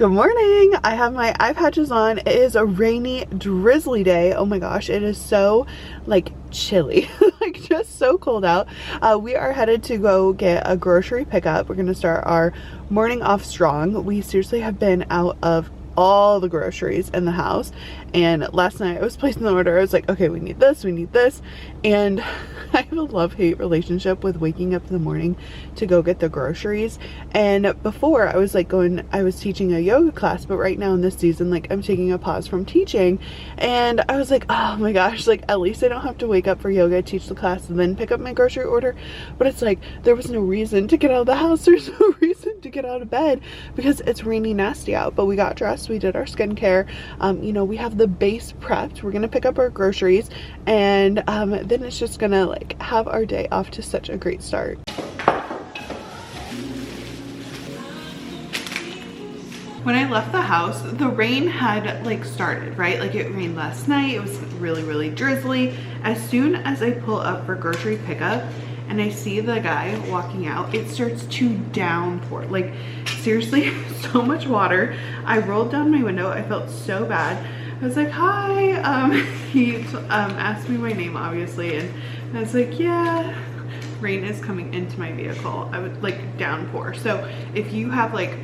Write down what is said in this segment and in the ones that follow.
Good morning. I have my eye patches on. It is a rainy, drizzly day. Oh my gosh, it is so like chilly, like just so cold out. We are headed to go get a grocery pickup. We're gonna start our morning off strong. We seriously have been out of all the groceries in the house, and last night I was placing the order. I was like, okay, we need this, and I have a love-hate relationship with waking up in the morning to go get the groceries. And before I was teaching a yoga class, but right now in this season, like, I'm taking a pause from teaching, and I was like, oh my gosh, like, at least I don't have to wake up for yoga, teach the class, and then pick up my grocery order. But it's like, there was no reason to get out of the house. There's no reason to get out of bed because it's rainy, nasty out. But we got dressed, we did our skincare, you know, we have the base prepped. We're gonna pick up our groceries, and then it's just gonna like have our day off to such a great start. When I left the house, the rain had like started, right? Like, it rained last night. It was really, really drizzly. As soon as I pull up for grocery pickup and I see the guy walking out, it starts to downpour. Like, seriously, so much water. I rolled down my window. I felt so bad. I was like, hi. He asked me my name, obviously, and I was like, yeah, rain is coming into my vehicle. I would like downpour. So if you have like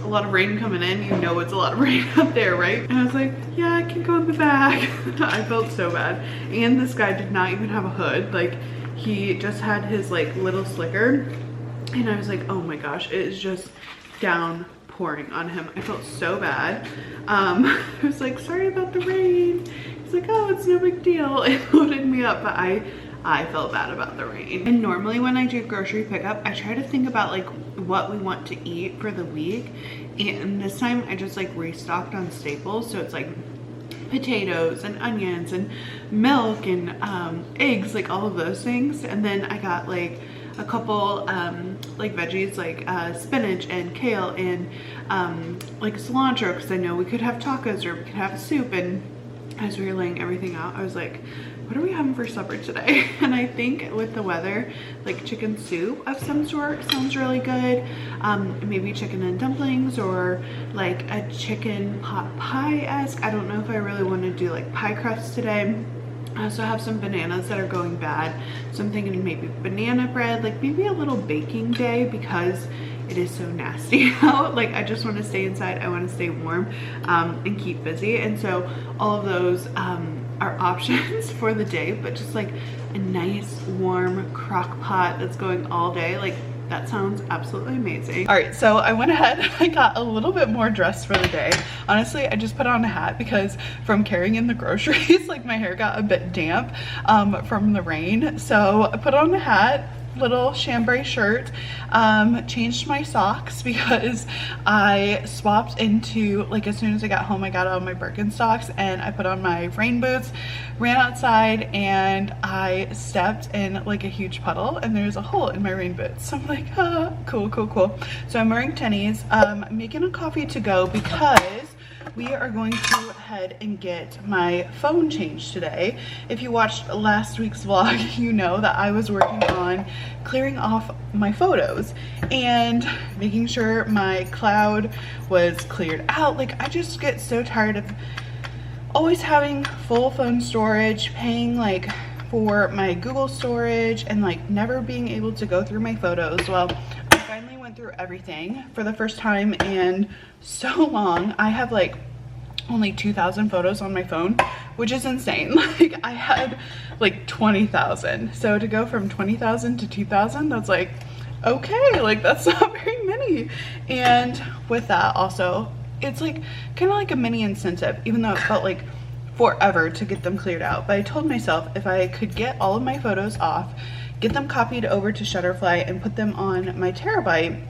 a lot of rain coming in, you know it's a lot of rain out there, right? And I was like, yeah, I can go in the back. I felt so bad. And this guy did not even have a hood. Like, he just had his like little slicker, and I was like, oh my gosh, it is just downpouring on him. I felt so bad. I was like, sorry about the rain. He's like, oh, it's no big deal. It loaded me up, but I felt bad about the rain. And normally when I do grocery pickup, I try to think about like what we want to eat for the week. And this time I just like restocked on staples. So it's like potatoes and onions and milk and eggs, like all of those things. And then I got like a couple like veggies, like spinach and kale and like cilantro, because I know we could have tacos or we could have a soup. And as we were laying everything out, I was like, what are we having for supper today? And I think with the weather, like chicken soup of some sort sounds really good. Maybe chicken and dumplings, or like a chicken pot pie-esque. I don't know if I really want to do like pie crust today. I also have some bananas that are going bad, so I'm thinking maybe banana bread, like maybe a little baking day, because it is so nasty out. Like, I just want to stay inside. I want to stay warm and keep busy. And so all of those are options for the day, but just like a nice warm crock pot that's going all day, like that sounds absolutely amazing. All right, so I went ahead, I got a little bit more dressed for the day. Honestly, I just put on a hat because from carrying in the groceries, like my hair got a bit damp from the rain. So I put on a hat, little chambray shirt, changed my socks because I swapped into, like, as soon as I got home, I got out of my Birkenstocks and I put on my rain boots, ran outside, and I stepped in like a huge puddle and there's a hole in my rain boots. So I'm like, ah, cool. So I'm wearing tennies. I'm making a coffee to go because we are going to head and get my phone changed today. If you watched last week's vlog, you know that I was working on clearing off my photos and making sure my cloud was cleared out. Like, I just get so tired of always having full phone storage, paying like for my Google storage, and like never being able to go through my photos. Well, I finally went through everything for the first time in so long. I have like only 2,000 photos on my phone, which is insane. Like, I had like 20,000. So to go from 20,000 to 2,000, that's like, okay, like that's not very many. And with that also, it's like kind of like a mini incentive, even though it felt like forever to get them cleared out. But I told myself if I could get all of my photos off, get them copied over to Shutterfly and put them on my terabyte,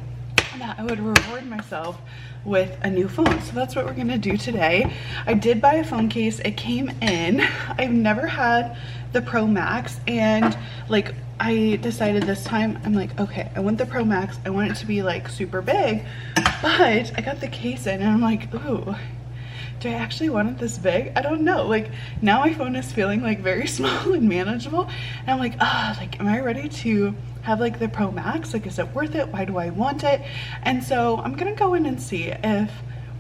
that I would reward myself with a new phone. So that's what we're gonna do today. I did buy a phone case. It came in. I've never had the Pro Max, and like I decided this time, I'm like, okay, I want the Pro Max. I want it to be like super big, but I got the case in and I'm like, ooh, do I actually want it this big? I don't know. Like, now my phone is feeling like very small and manageable, and I'm like, like, am I ready to have like the Pro Max? Like, is it worth it? Why do I want it? And so I'm gonna go in and see if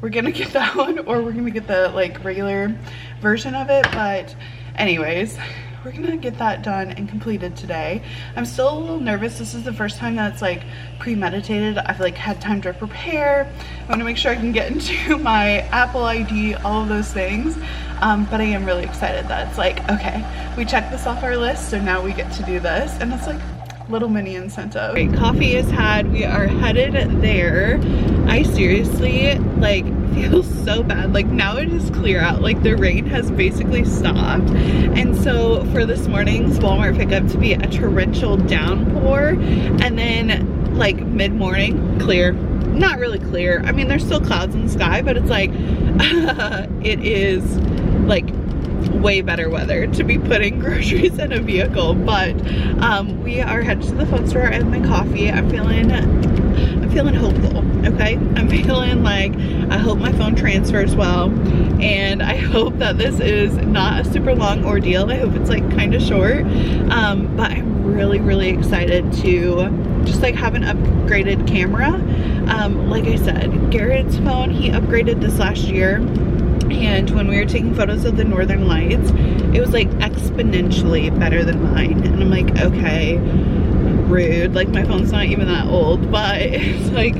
we're gonna get that one, or we're gonna get the like regular version of it. But anyways, we're gonna get that done and completed today. I'm still a little nervous. This is the first time that's like premeditated. I've like had time to prepare. I want to make sure I can get into my Apple ID, all of those things. But I am really excited that it's like, okay, we checked this off our list, so now we get to do this, and it's like little mini incentive. Great, coffee is had. We are headed there. I seriously like feel so bad. Like now it is clear out. Like the rain has basically stopped, and so for this morning's Walmart pickup to be a torrential downpour, and then like mid-morning clear. Not really clear. I mean, there's still clouds in the sky, but it's like it is like way better weather to be putting groceries in a vehicle. But we are headed to the phone store and my coffee. I'm feeling hopeful. Okay, I'm feeling like I hope my phone transfers well, and I hope that this is not a super long ordeal. I hope it's like kind of short, but I'm really excited to just like have an upgraded camera. Like I said, Garrett's phone, he upgraded this last year, and when we were taking photos of the northern lights, it was like exponentially better than mine, and I'm like, okay, rude. Like my phone's not even that old, but it's like,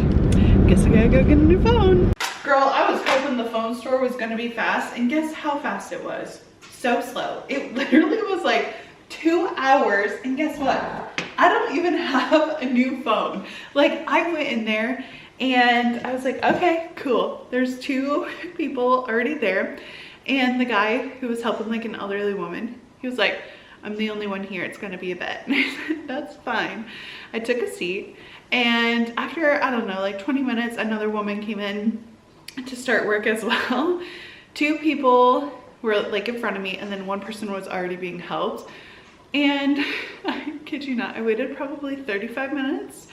guess I gotta go get a new phone. Girl, I was hoping the phone store was gonna be fast, and guess how fast it was? So slow. It literally was like 2 hours, and guess what? I don't even have a new phone. Like I went in there and I was like, okay, cool. There's 2 people already there. And the guy who was helping like an elderly woman, he was like, I'm the only one here. It's gonna be a bit. And I said, that's fine. I took a seat, and after, I don't know, like 20 minutes, another woman came in to start work as well. 2 people were like in front of me, and then 1 person was already being helped. And I kid you not, I waited probably 35 minutes,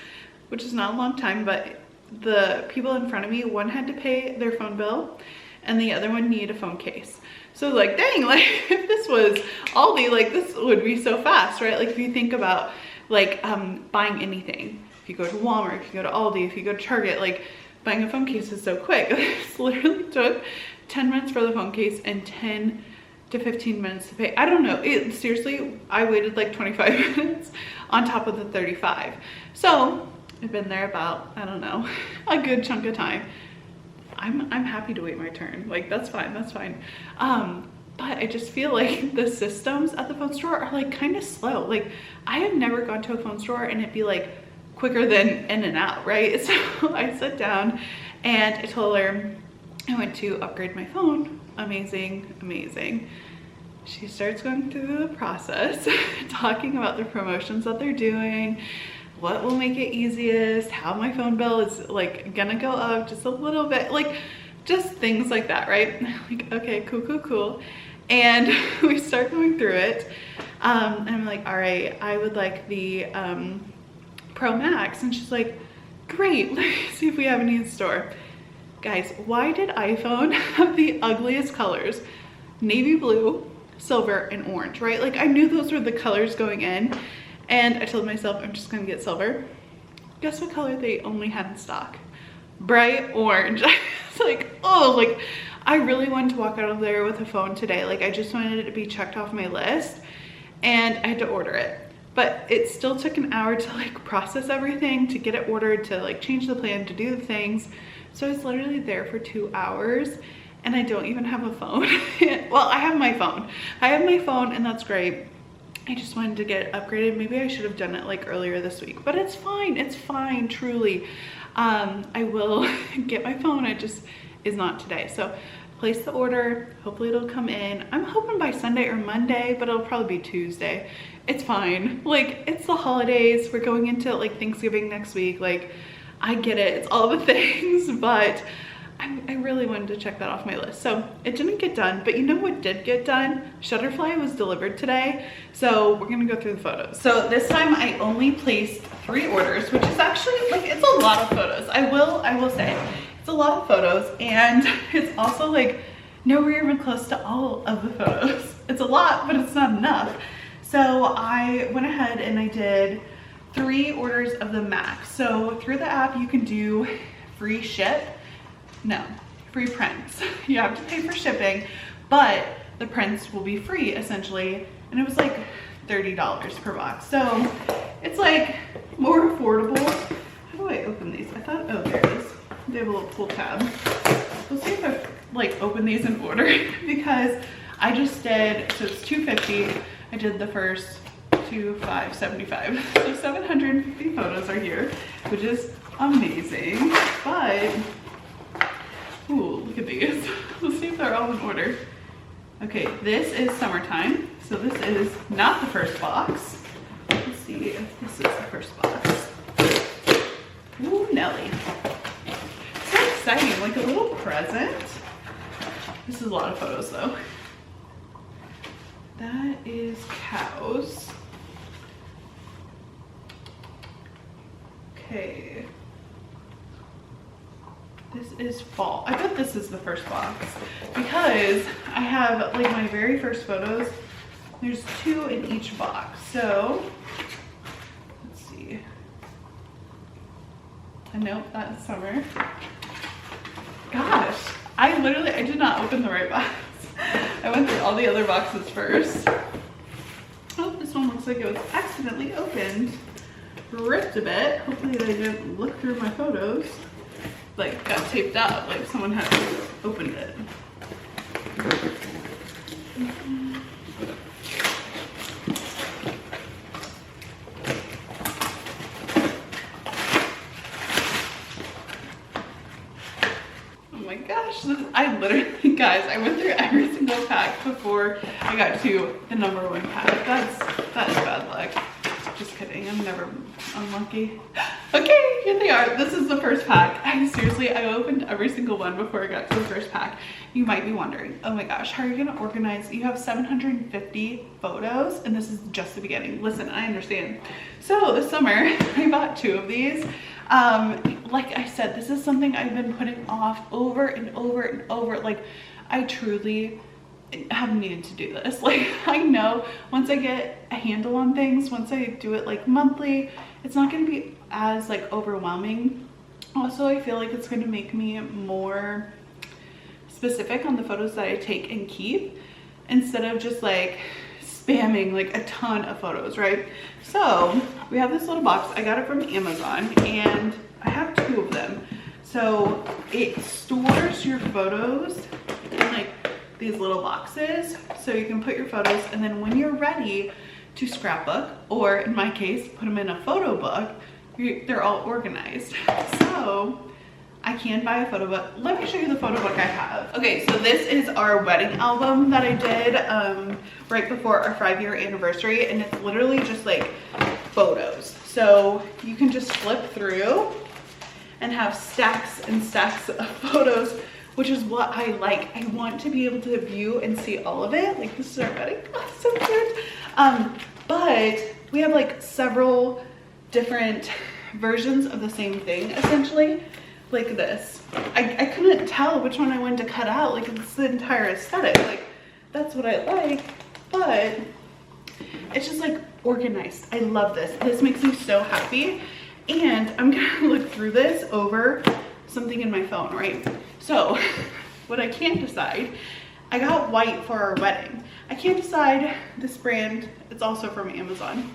which is not a long time, but the people in front of me, one had to pay their phone bill and the other one needed a phone case. So like, dang, like if this was Aldi, like this would be so fast, right? Like if you think about like buying anything, if you go to Walmart, if you go to Aldi, if you go to Target, like buying a phone case is so quick. This literally took 10 minutes for the phone case and 10 to 15 minutes to pay. I don't know, it seriously, I waited like 25 minutes on top of the 35. So I've been there about, I don't know, a good chunk of time. I'm happy to wait my turn. Like that's fine, that's fine. But I just feel like the systems at the phone store are like kind of slow. Like I have never gone to a phone store and it'd be like quicker than in and out, right? So I sat down and I told her I went to upgrade my phone. Amazing. She starts going through the process, talking about the promotions that they're doing, what will make it easiest, how my phone bill is like gonna go up just a little bit, like just things like that, right? Like, okay, cool. And we start going through it. And I'm like, all right, I would like the Pro Max. And she's like, great, let's see if we have any in store. Guys, why did iPhone have the ugliest colors? Navy blue, silver, and orange, right? Like I knew those were the colors going in, and I told myself I'm just gonna get silver. Guess what color they only had in stock? Bright orange. It's like, oh, like I really wanted to walk out of there with a phone today. Like I just wanted it to be checked off my list, and I had to order it. But it still took an hour to like process everything, to get it ordered, to like change the plan, to do the things. So I was literally there for 2 hours and I don't even have a phone. Well, I have my phone. And that's great. I just wanted to get it upgraded. Maybe I should have done it like earlier this week, but it's fine, truly. I will get my phone, it just is not today. So place the order, hopefully it'll come in. I'm hoping by Sunday or Monday, but it'll probably be Tuesday. It's fine. Like it's the holidays. We're going into like Thanksgiving next week. Like I get it, it's all the things, but I really wanted to check that off my list. So it didn't get done, but you know what did get done? Shutterfly was delivered today. So we're gonna go through the photos. So this time I only placed 3 orders, which is actually like, it's a lot of photos. I will say, it's a lot of photos, and it's also like nowhere even close to all of the photos. It's a lot, but it's not enough. So I went ahead and I did 3 orders of the Max. So through the app, you can do free free prints. You have to pay for shipping, but the prints will be free essentially. And it was like $30 per box. So it's like more affordable. How do I open these? I thought, oh, there it is. They have a little pull tab. We'll see if I like open these in order because I just did, so it's $250. I did the first 575. So 750 photos are here, which is amazing. But, ooh, look at these. Let's see if they're all in order. Okay, this is summertime. So this is not the first box. Let's see if this is the first box. Ooh, Nelly. So exciting, like a little present. This is a lot of photos though. That is cows. Okay. This is fall. I bet this is the first box because I have like my very first photos. There's 2 in each box. So let's see. I know that's summer. Gosh, I did not open the right box. I went through all the other boxes first. Oh, this one looks like it was accidentally opened. Ripped a bit. Hopefully they didn't look through my photos. Like got taped out, like someone had opened it. Oh my gosh, I literally, guys, I went through every single pack before I got to the #1 pack. That is bad luck. Just kidding, I'm never unlucky. Okay, here they are. This is the first pack. I opened every single one before I got to the first pack. You might be wondering, oh my gosh, how are you gonna organize? You have 750 photos and this is just the beginning. Listen, I understand. So this summer, I bought 2 of these. Like I said, this is something I've been putting off over and over and over. Like I truly have needed to do this. Like I know once I get a handle on things, once I do it like monthly, it's not going to be as like overwhelming. Also, I feel like it's going to make me more specific on the photos that I take and keep instead of just like spamming like a ton of photos, right? So we have this little box. I got it from Amazon and I have 2 of them. So it stores your photos in like these little boxes so you can put your photos, and then when you're ready to scrapbook, or in my case put them in a photo book, they're all organized. So I can buy a photo book. Let me show you the photo book I have. Okay, so this is our wedding album that I did right before our 5-year anniversary, and it's literally just like photos. So you can just flip through and have stacks and stacks of photos, which is what I like. I want to be able to view and see all of it. Like this is our wedding, oh, so cute. But we have like several different versions of the same thing, essentially, like this. I couldn't tell which one I wanted to cut out. Like it's the entire aesthetic. Like that's what I like, but it's just like organized. I love this. This makes me so happy. And I'm gonna look through this over something in my phone, right? So what I can't decide, I got white for our wedding. I can't decide this brand, it's also from Amazon.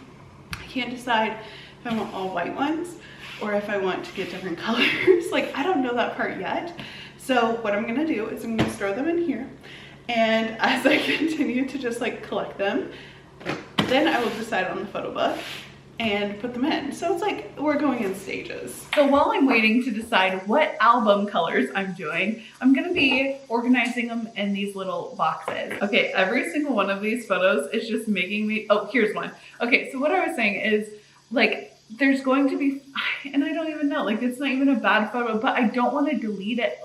I can't decide if I want all white ones or if I want to get different colors. Like I don't know that part yet. So what I'm gonna do is I'm gonna store them in here. And as I continue to just like collect them, then I will decide on the photo book and put them in. So it's like we're going in stages. So while I'm waiting to decide what album colors I'm doing, I'm gonna be organizing them in these little boxes. Okay, every single one of these photos is just making me, oh, here's one. Okay, so what I was saying is like, there's going to be, and I don't even know, like it's not even a bad photo, but I don't wanna delete it.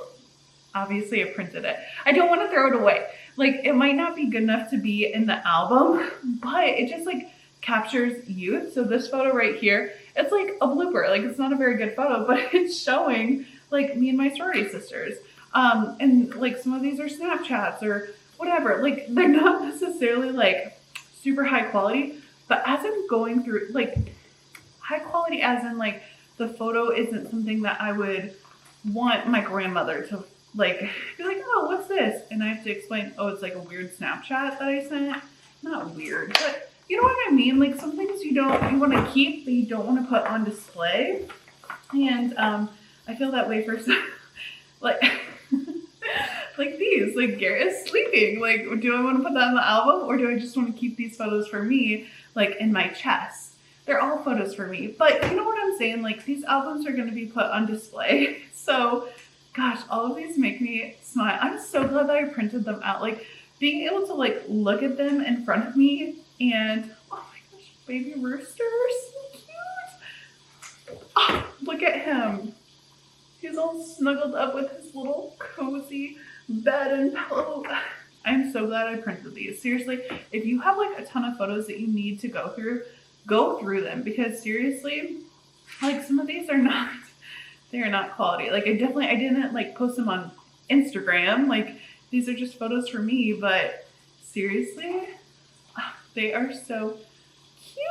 Obviously I printed it. I don't wanna throw it away. Like it might not be good enough to be in the album, but it just like, captures youth. So this photo right here, it's like a blooper. Like it's not a very good photo, but it's showing like me and my sorority sisters. And like some of these are Snapchats or whatever. Like they're not necessarily like super high quality, but as I'm going through, like high quality as in like the photo isn't something that I would want my grandmother to like be like, oh, what's this? And I have to explain, oh, it's like a weird Snapchat that I sent. Not weird, but you know what I mean? Like some things you want to keep, but you don't want to put on display. And I feel that way for some, like like these, like Garrett's sleeping. Like, do I want to put that in the album, or do I just want to keep these photos for me, like in my chest? They're all photos for me, but you know what I'm saying? Like these albums are going to be put on display. So gosh, all of these make me smile. I'm so glad that I printed them out. Like being able to like look at them in front of me and oh my gosh, baby Rooster, so cute. Oh, look at him. He's all snuggled up with his little cozy bed and pillow. I'm so glad I printed these. Seriously, if you have like a ton of photos that you need to go through them, because seriously, like some of these are not, they are not quality. Like I didn't like post them on Instagram. Like these are just photos for me, but seriously, they are so cute.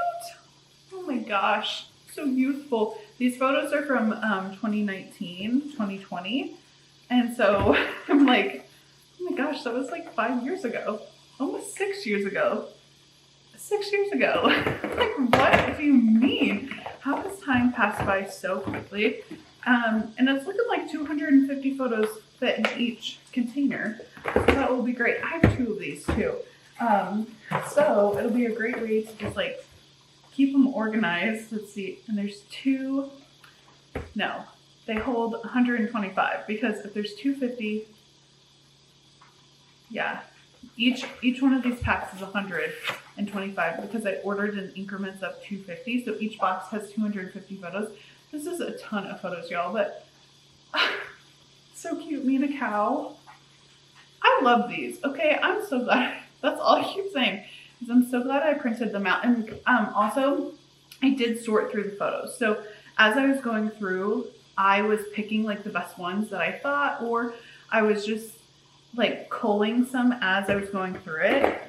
Oh my gosh, so youthful. These photos are from 2019, 2020. And so I'm like, oh my gosh, that was like 5 years ago, almost 6 years ago. 6 years ago. Like, what do you mean? How does time pass by so quickly? And it's looking like 250 photos fit in each container. So that will be great. I have 2 of these too. So it'll be a great way to just like keep them organized. Let's see. And there's 2, no, they hold 125 because if there's 250, yeah, each one of these packs is 125 because I ordered in increments of 250. So each box has 250 photos. This is a ton of photos, y'all, but so cute. Me and a cow. I love these. Okay, I'm so glad. That's all I keep saying is I'm so glad I printed them out. And also, I did sort through the photos. So as I was going through, I was picking like the best ones that I thought, or I was just like culling some as I was going through it.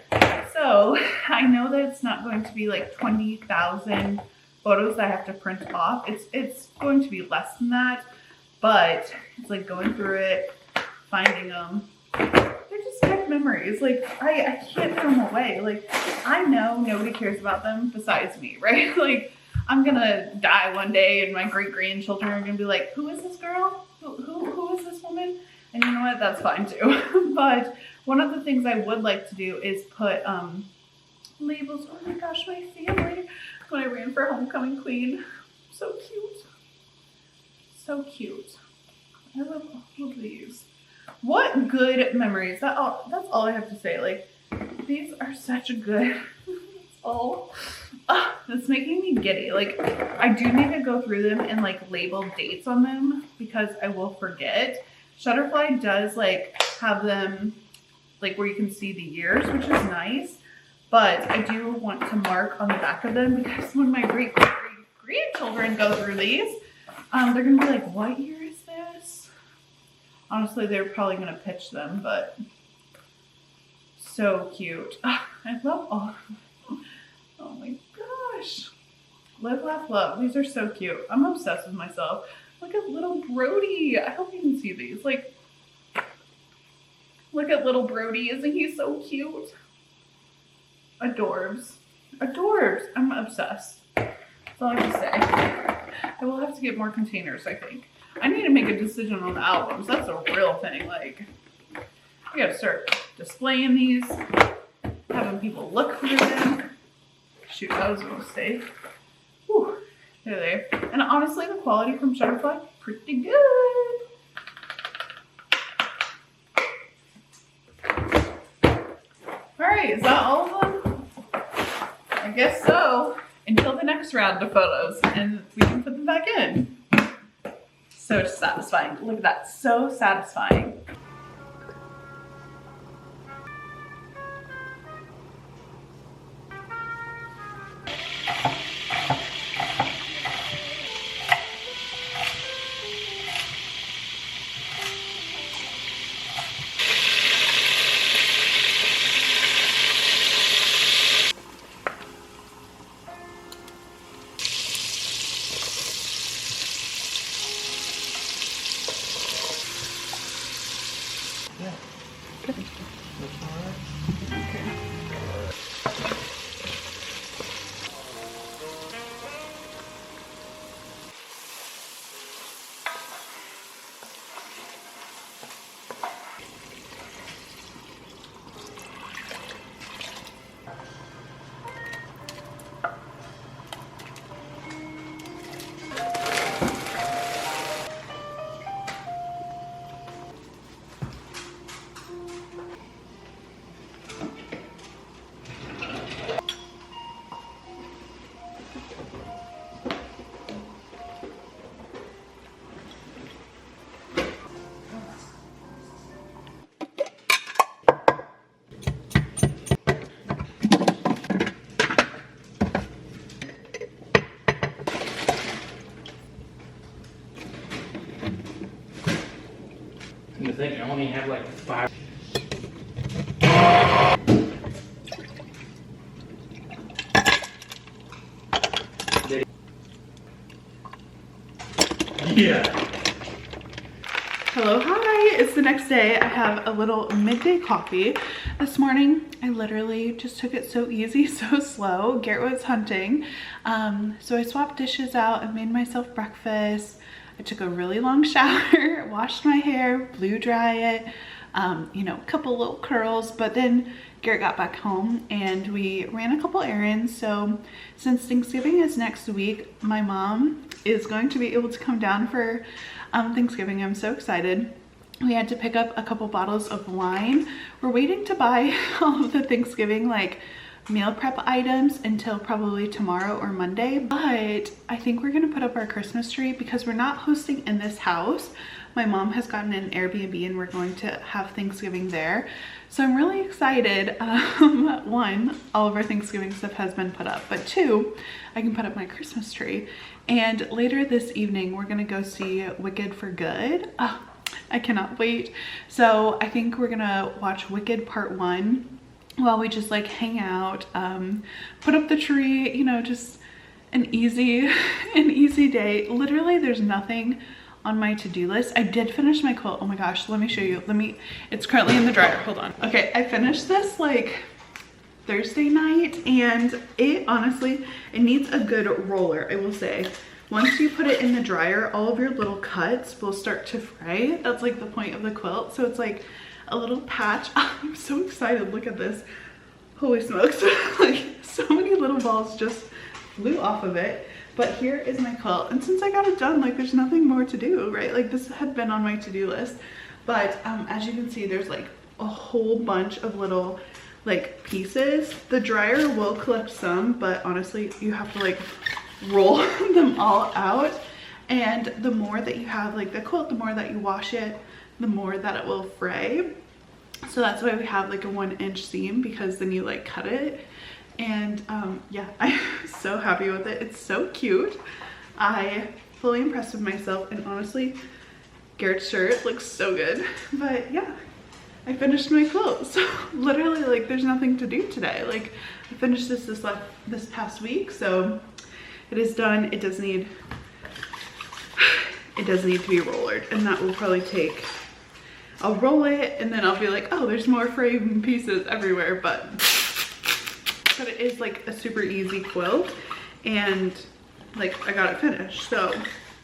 So I know that it's not going to be like 20,000 photos that I have to print off. It's going to be less than that, but it's like going through it, finding them. They're just tech memories. Like I can't throw them away. Like I know nobody cares about them besides me, right? Like I'm gonna die one day and my great grandchildren are gonna be like, who is this girl? Who is this woman? And you know what? That's fine too. But one of the things I would like to do is put labels. Oh my gosh, my family. When I ran for homecoming queen. So cute. So cute. I love all of these. What good memories. That's all I have to say. Like, these are such a good, it's making me giddy. Like, I do need to go through them and like label dates on them because I will forget. Shutterfly does like have them like where you can see the years, which is nice. But I do want to mark on the back of them because when my great grandchildren go through these, they're going to be like, what year is this? Honestly, they're probably going to pitch them, but so cute. I love all of them. Oh my gosh. Live, laugh, love. These are so cute. I'm obsessed with myself. Look at little Brody. I hope you can see these. Like, look at little Brody. Isn't he so cute? Adorbs. Adorbs. I'm obsessed. That's all I have to say. I will have to get more containers, I think. I need to make a decision on the albums. That's a real thing. Like, I gotta start displaying these, having people look through them. Shoot, that was a mistake. Whew. There. And honestly, the quality from Shutterfly, pretty good. Alright, is that all of them? I guess so. Until the next round of photos, and we can put them back in. So satisfying. Look at that. So satisfying. You think I only have like 5. Yeah. Hello, hi, it's the next day. I have a little midday coffee. This morning, I literally just took it so easy, so slow. Garrett was hunting. So I swapped dishes out and made myself breakfast. I took a really long shower, washed my hair, blew dry it, you know, a couple little curls, but then Garrett got back home and we ran a couple errands. So since Thanksgiving is next week, my mom is going to be able to come down for Thanksgiving. I'm so excited. We had to pick up a couple bottles of wine. We're waiting to buy all of the Thanksgiving like meal prep items until probably tomorrow or Monday, but I think we're gonna put up our Christmas tree because we're not hosting in this house. My mom has gotten an Airbnb and we're going to have Thanksgiving there. So I'm really excited. One, all of our Thanksgiving stuff has been put up, but two, I can put up my Christmas tree. And later this evening, we're gonna go see Wicked for Good. Oh, I cannot wait. So I think we're gonna watch Wicked Part 1 while we just like hang out, put up the tree, you know, just an easy day. Literally there's nothing on my to-do list. I did finish my quilt. Oh my gosh, let me show you. It's currently in the dryer, hold on. Okay, I finished this like Thursday night and it honestly, it needs a good roller, I will say. Once you put it in the dryer, all of your little cuts will start to fray. That's like the point of the quilt. So it's like a little patch. Oh, I'm so excited, look at this. Holy smokes, like so many little balls just flew off of it. But here is my quilt, and since I got it done, like there's nothing more to do, right? Like this had been on my to-do list, but as you can see, there's like a whole bunch of little like pieces. The dryer will collect some, but honestly you have to like roll them all out, and the more that you have like the quilt, the more that you wash it, the more that it will fray. So that's why we have like a 1-inch seam, because then you like cut it. And yeah, I'm so happy with it. It's so cute. I fully impressed with myself, and honestly Garrett's shirt looks so good. But yeah, I finished my quilt. So literally like there's nothing to do today. Like I finished this past week, so it is done. It does need to be rollered, and that will probably take, I'll roll it and then I'll be like, oh, there's more frame pieces everywhere, but it is like a super easy quilt, and like I got it finished. So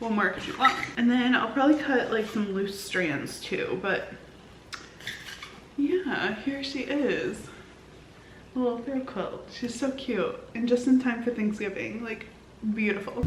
what more could you want? And then I'll probably cut like some loose strands too, but yeah, here she is. A little throw quilt. She's so cute, and just in time for Thanksgiving. Like beautiful.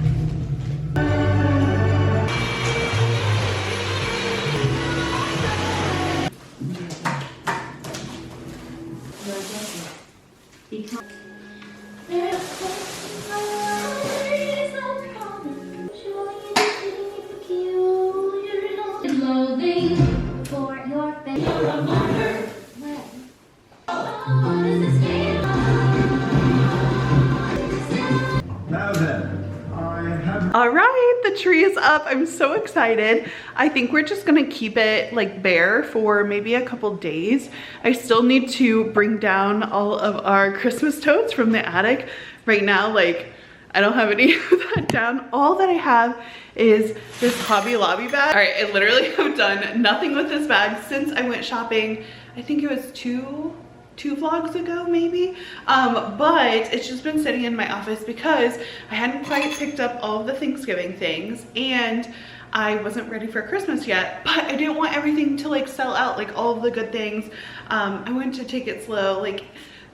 All right, the tree is up. I'm so excited. I think we're just gonna keep it like bare for maybe a couple days. I still need to bring down all of our Christmas totes from the attic. Right now, like I don't have any of that down. All that I have is this Hobby Lobby bag. All right, I literally have done nothing with this bag since I went shopping. I think it was two vlogs ago maybe, but it's just been sitting in my office because I hadn't quite picked up all of the Thanksgiving things and I wasn't ready for Christmas yet, but I didn't want everything to like sell out, like all of the good things. I wanted to take it slow, like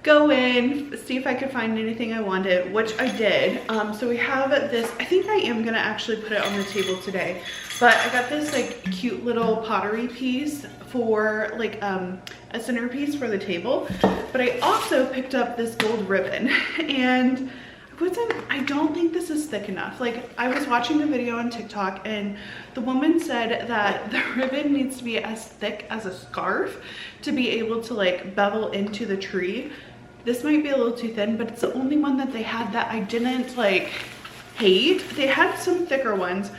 go in, see if I could find anything I wanted, which I did. So we have this, I think I am gonna actually put it on the table today, but I got this like cute little pottery piece for like a centerpiece for the table. But I also picked up this gold ribbon and I don't think this is thick enough. Like I was watching a video on TikTok and the woman said that the ribbon needs to be as thick as a scarf to be able to like bevel into the tree. This might be a little too thin, but it's the only one that they had that I didn't like hate. They had some thicker ones,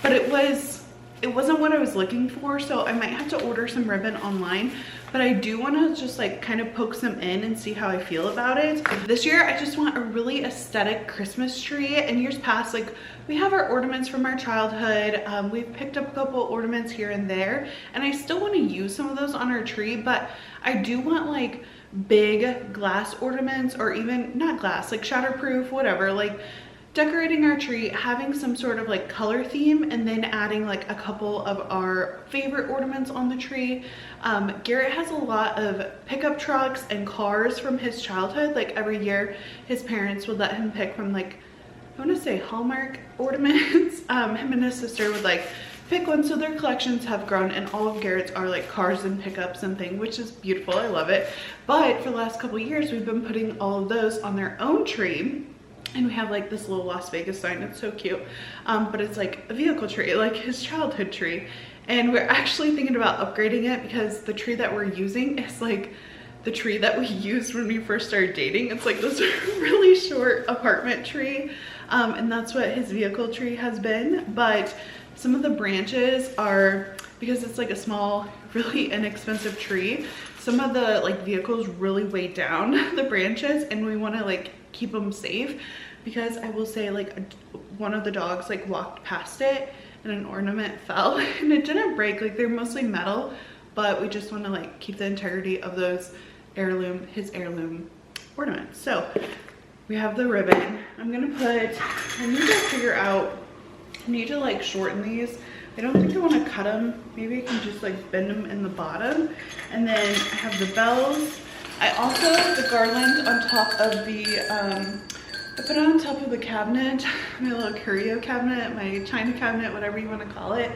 but it wasn't what I was looking for, so I might have to order some ribbon online. But I do want to just like kind of poke some in and see how I feel about it. This year I just want a really aesthetic Christmas tree. In years past, like we have our ornaments from our childhood. We've picked up a couple ornaments here and there, and I still want to use some of those on our tree, but I do want like big glass ornaments, or even not glass, like shatterproof, whatever, like decorating our tree, having some sort of like color theme, and then adding like a couple of our favorite ornaments on the tree. Garrett has a lot of pickup trucks and cars from his childhood. Like every year his parents would let him pick from like, I want to say Hallmark ornaments. Him and his sister would like pick one, so their collections have grown, and all of Garrett's are like cars and pickups and things, which is beautiful. I love it. But for the last couple years we've been putting all of those on their own tree. And we have like this little Las Vegas sign. It's so cute. But it's like a vehicle tree, like his childhood tree. And we're actually thinking about upgrading it because the tree that we're using is like the tree that we used when we first started dating. It's like this really short apartment tree. And that's what his vehicle tree has been. But some of the branches are, because it's like a small, really inexpensive tree, some of the like vehicles really weigh down the branches, and we want to like keep them safe, because I will say like one of the dogs like walked past it and an ornament fell and it didn't break. Like they're mostly metal, but we just want to like keep the integrity of those his heirloom ornaments. So we have the ribbon. I need to figure out, I need to like shorten these. I don't think I want to cut them. Maybe I can just like bend them in the bottom. And then I have the bells. I also have the garland on top of the, I put it on top of the cabinet, my little curio cabinet, my china cabinet, whatever you want to call it.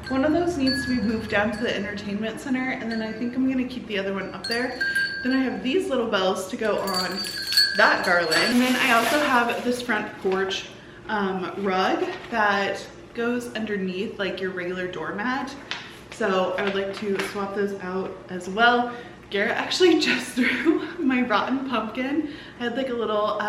One of those needs to be moved down to the entertainment center, and then I think I'm going to keep the other one up there. Then I have these little bells to go on that garland. And then I also have this front porch rug that goes underneath like your regular doormat. So I would like to swap those out as well. Garrett actually just threw my rotten pumpkin. I had like a little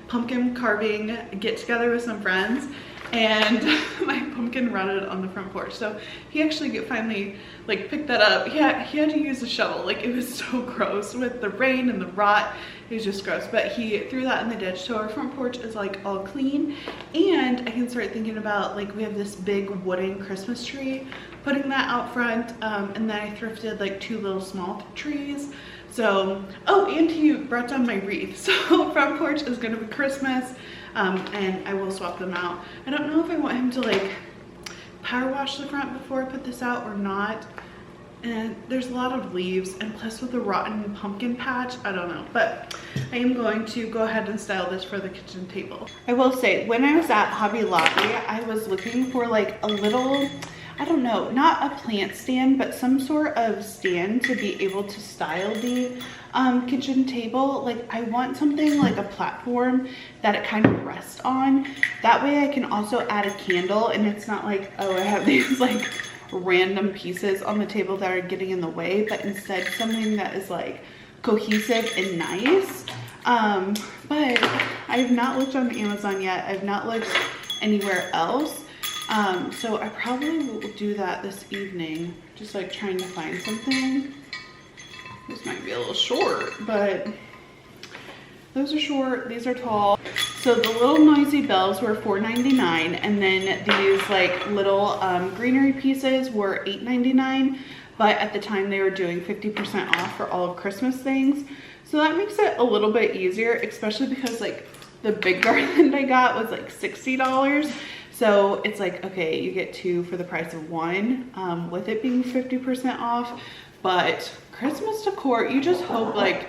pumpkin carving get together with some friends, and my pumpkin rotted on the front porch. So he actually finally like picked that up. He had to use a shovel. Like it was so gross with the rain and the rot. It was just gross, but he threw that in the ditch. So our front porch is like all clean, and I can start thinking about like, we have this big wooden Christmas tree, putting that out front. And then I thrifted like 2 little small trees. So, oh, and he brought down my wreath. So front porch is gonna be Christmas, and I will swap them out. I don't know if I want him to like power wash the front before I put this out or not. And there's a lot of leaves, and plus with the rotten pumpkin patch, I don't know. But I am going to go ahead and style this for the kitchen table. I will say, when I was at Hobby Lobby, I was looking for like a little, I don't know, not a plant stand, but some sort of stand to be able to style the kitchen table. Like I want something like a platform that it kind of rests on. That way I can also add a candle, and it's not like, oh, I have these like random pieces on the table that are getting in the way, but instead something that is like cohesive and nice. But I have not looked on Amazon yet. I've not looked anywhere else. So I probably will do that this evening, just like trying to find something. This might be a little short, but those are short, these are tall. So the little noisy bells were $4.99, and then these like little greenery pieces were $8.99. But at the time they were doing 50% off for all of Christmas things. So that makes it a little bit easier, especially because like the big garland I got was like $60. So it's like, okay, you get 2 for the price of 1, with it being 50% off. But Christmas decor, you just hope like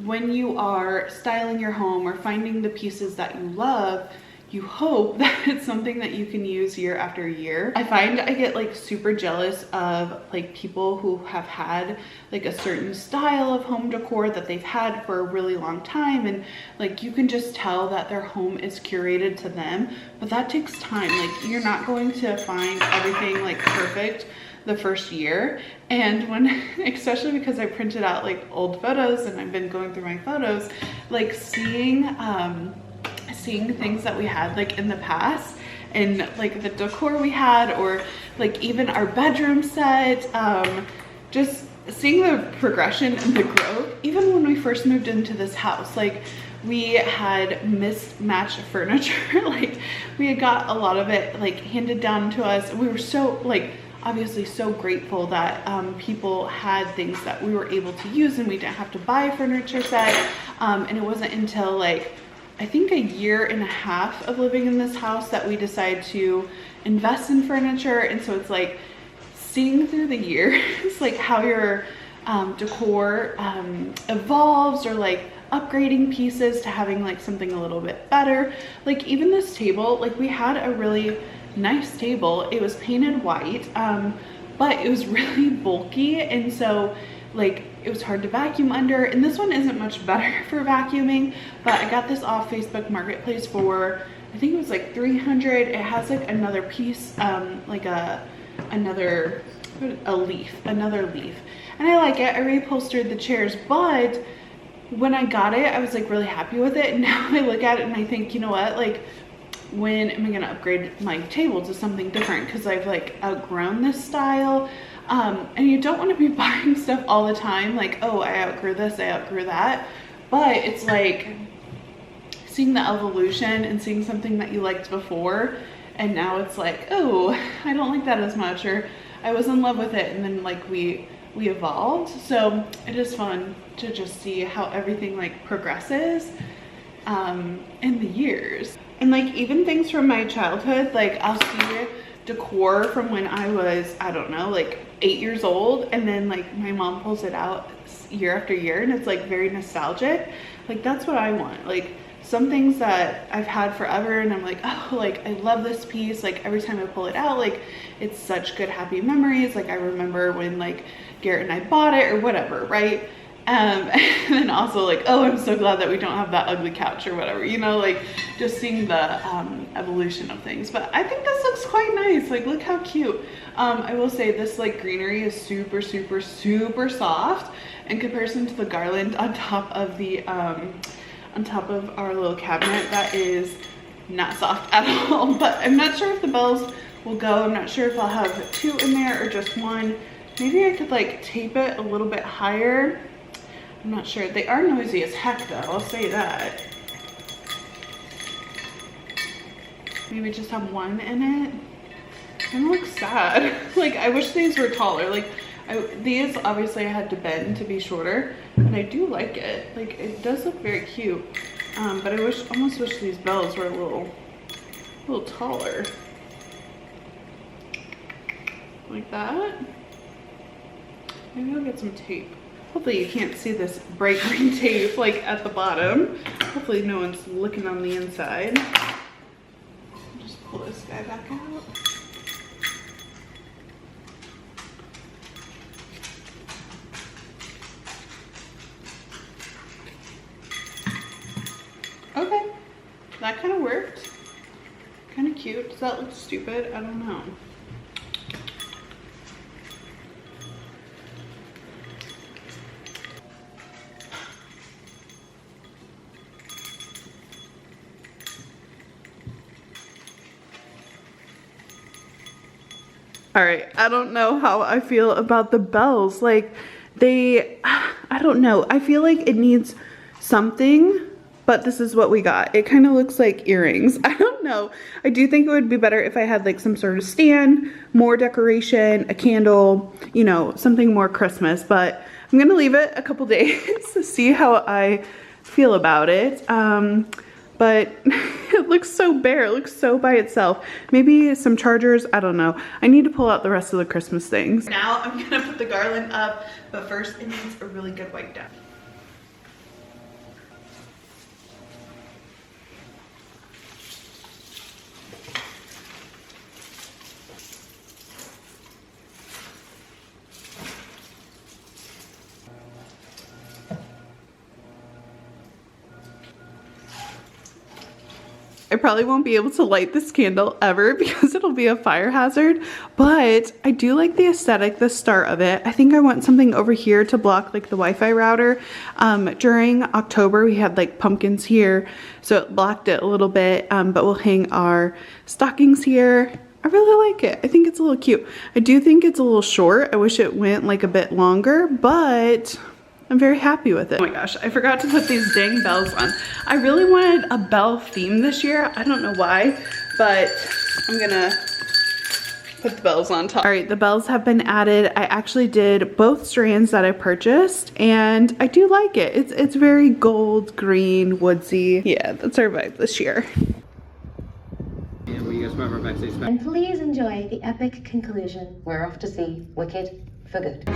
when you are styling your home or finding the pieces that you love, you hope that it's something that you can use year after year. I find I get like super jealous of like people who have had like a certain style of home decor that they've had for a really long time, and like you can just tell that their home is curated to them, but that takes time. Like you're not going to find everything like perfect the first year. And when, especially because I printed out like old photos and I've been going through my photos, like seeing things that we had like in the past and like the decor we had, or like even our bedroom set, just seeing the progression and the growth. Even when we first moved into this house, like we had mismatched furniture. Like we had got a lot of it like handed down to us. We were so like obviously so grateful that people had things that we were able to use and we didn't have to buy a furniture set. And it wasn't until like I think a year and a half of living in this house that we decided to invest in furniture. And so it's like seeing through the years like how your decor evolves, or like upgrading pieces to having like something a little bit better. Like even this table, like we had a really nice table. It was painted white, but it was really bulky, and so like it was hard to vacuum under. And this one isn't much better for vacuuming, but I got this off Facebook Marketplace for I think it was like $300. It has like another piece, like another leaf, and I like it. I reupholstered the chairs, but when I got it I was like really happy with it, and now I look at it and I think, you know what, like when am I gonna upgrade my table to something different, because I've like outgrown this style. And you don't want to be buying stuff all the time like, oh, I outgrew this, I outgrew that. But it's like seeing the evolution and seeing something that you liked before, and now it's like, oh, I don't like that as much, or I was in love with it, and then like we evolved. So it is fun to just see how everything like progresses in the years. And like even things from my childhood, like I'll see decor from when I was, I don't know, like 8 years old, and then like my mom pulls it out year after year and it's like very nostalgic. Like that's what I want. Like some things that I've had forever and I'm like, oh, like I love this piece. Like every time I pull it out, like it's such good happy memories. Like I remember when like Garrett and I bought it or whatever, right? And then also like, oh, I'm so glad that we don't have that ugly couch or whatever, you know, like just seeing the evolution of things. But I think this looks quite nice. Like look how cute. I will say this like greenery is super soft in comparison to the garland on top of the on top of our little cabinet. That is not soft at all. But I'm not sure if the bells will go. I'm not sure if I'll have 2 in there or just 1. Maybe I could like tape it a little bit higher. I'm not sure. They are noisy as heck though, I'll say that. Maybe just have 1 in it. It looks sad. Like I wish these were taller. Like these obviously I had to bend to be shorter, but I do like it. Like it does look very cute. But I almost wish these bells were a little taller. Like that. Maybe I'll get some tape. Hopefully you can't see this bright green tape like at the bottom. Hopefully no one's looking on the inside. I'll just pull this guy back out. Okay, that kind of worked. Kind of cute. Does that look stupid? I don't know. All right, I don't know how I feel about the bells. Like I don't know. I feel like it needs something but this is what we got. It kind of looks like earrings. I don't know. I do think it would be better if I had like some sort of stand, more decoration, a candle, you know, something more Christmas, but I'm gonna leave it a couple days to see how I feel about it. But it looks so bare, it looks so by itself. Maybe some chargers, I don't know. I need to pull out the rest of the Christmas things. Now I'm gonna put the garland up, but first it needs a really good wipe down. I probably won't be able to light this candle ever because it'll be a fire hazard, but I do like the aesthetic, the start of it. I think I want something over here to block like the Wi-Fi router. During October, we had like pumpkins here, so it blocked it a little bit, but we'll hang our stockings here. I really like it. I think it's a little cute. I do think it's a little short. I wish it went like a bit longer, but I'm very happy with it. Oh my gosh, I forgot to put these dang bells on. I really wanted a bell theme this year. I don't know why, but I'm gonna put the bells on top. All right, the bells have been added. I actually did both strands that I purchased, and I do like it. It's very gold, green, woodsy. Yeah, that's our vibe this year. And please enjoy the epic conclusion. We're off to see Wicked for good.